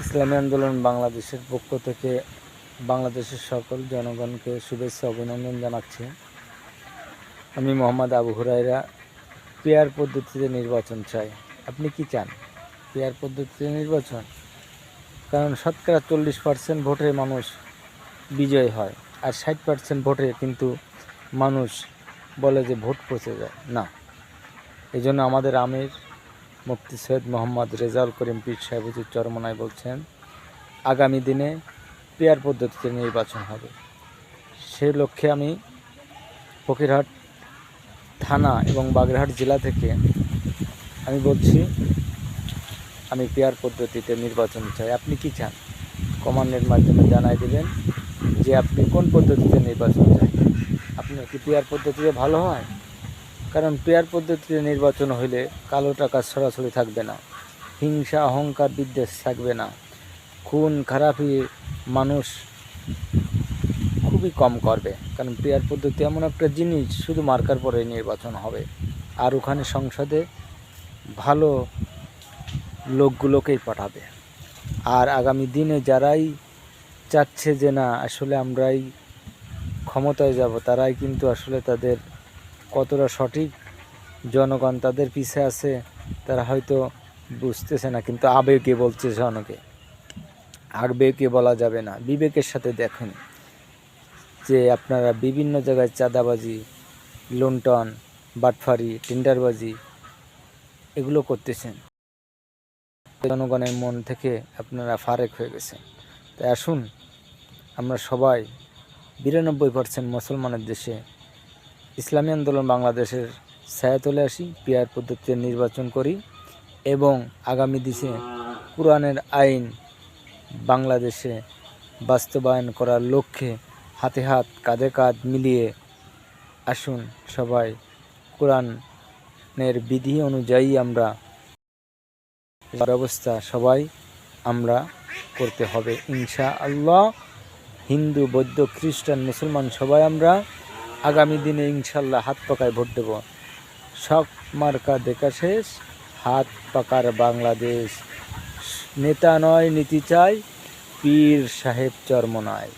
ইসলামী আন্দোলন বাংলাদেশের পক্ষ থেকে বাংলাদেশের সকল জনগণকে শুভেচ্ছা অভিনন্দন জানাচ্ছি। আমি মোহাম্মদ আবু হুরায়রা। পেয়ার পদ্ধতিতে নির্বাচন চাই। আপনি কি চান? পেয়ার পদ্ধতিতে নির্বাচন, কারণ শতকরা 40% ভোটে মানুষ বিজয় হয়, আর 60% ভোটে কিন্তু মানুষ বলে যে ভোট পচে যায় না। এই জন্য আমাদের আমির মুফতি সৈয়দ মোহাম্মদ রেজাউল করিম পীর সাহেব হুজুর চরমনায় বলছেন, আগামী দিনে পেয়ার পদ্ধতিতে নির্বাচন হবে। সেই লক্ষ্যে আমি ফকিরহাট থানা এবং বাগেরহাট জেলা থেকে আমি বলছি, আমি পেয়ার পদ্ধতিতে নির্বাচন চাই। আপনি কি চান? কমান্ডের মাধ্যমে জানাই দেবেন যে আপনি কোন পদ্ধতিতে নির্বাচন চান। আপনার কি পেয়ার পদ্ধতিতে ভালো হয়? কারণ পেয়ার পদ্ধতিতে নির্বাচন হইলে কালো টাকা সরাসরি থাকবে না, হিংসা অহংকার বিদ্বেষ থাকবে না, খুন খারাপি মানুষ খুবই কম করবে। কারণ পেয়ার পদ্ধতি এমন একটা জিনিস, শুধু মার্কার পরে নির্বাচন হবে, আর ওখানে সংসদে ভালো লোকগুলোকেই পাঠাবে। আর আগামী দিনে যারাই চাচ্ছে যে না আসলে আমরাই ক্ষমতায় যাব, তারাই কিন্তু আসলে তাদের কতটা সঠিক জনগণ তাদের পিছে আছে তারা হয়তো বুঝতেছে না, কিন্তু আবেগে বলতেছে অনেকে। আবেগে বলা যাবে না, বিবেকের সাথে দেখুন যে আপনারা বিভিন্ন জায়গায় চাঁদাবাজি, লুণ্ঠন, বাটফারি, টেন্ডারবাজি এগুলো করতেছেন। জনগণের মন থেকে আপনারা ফারেক হয়ে গেছেন। তাই আসুন আমরা সবাই 92% মুসলমানের দেশে ইসলামী আন্দোলন বাংলাদেশের ছায়াতলে আসি, পেয়ার পদ্ধতিতে নির্বাচন করি এবং আগামী দিনে কোরআনের আইন বাংলাদেশে বাস্তবায়ন করার লক্ষ্যে হাতে হাত কাঁধে কাঁধ মিলিয়ে আসুন সবাই কোরআনের বিধি অনুযায়ী আমরা ব্যবস্থা সবাই আমরা করতে হবে ইনশাআল্লাহ। হিন্দু, বৌদ্ধ, খ্রিস্টান, মুসলমান সবাই আমরা আগামী দিনে ইনশাল্লাহ হাত পাকায় ভোট দেব। সব মার্কা দেখা শেষ, হাত পাকার বাংলাদেশ। নেতা নয় নীতি চাই, পীর সাহেব চরমনায়।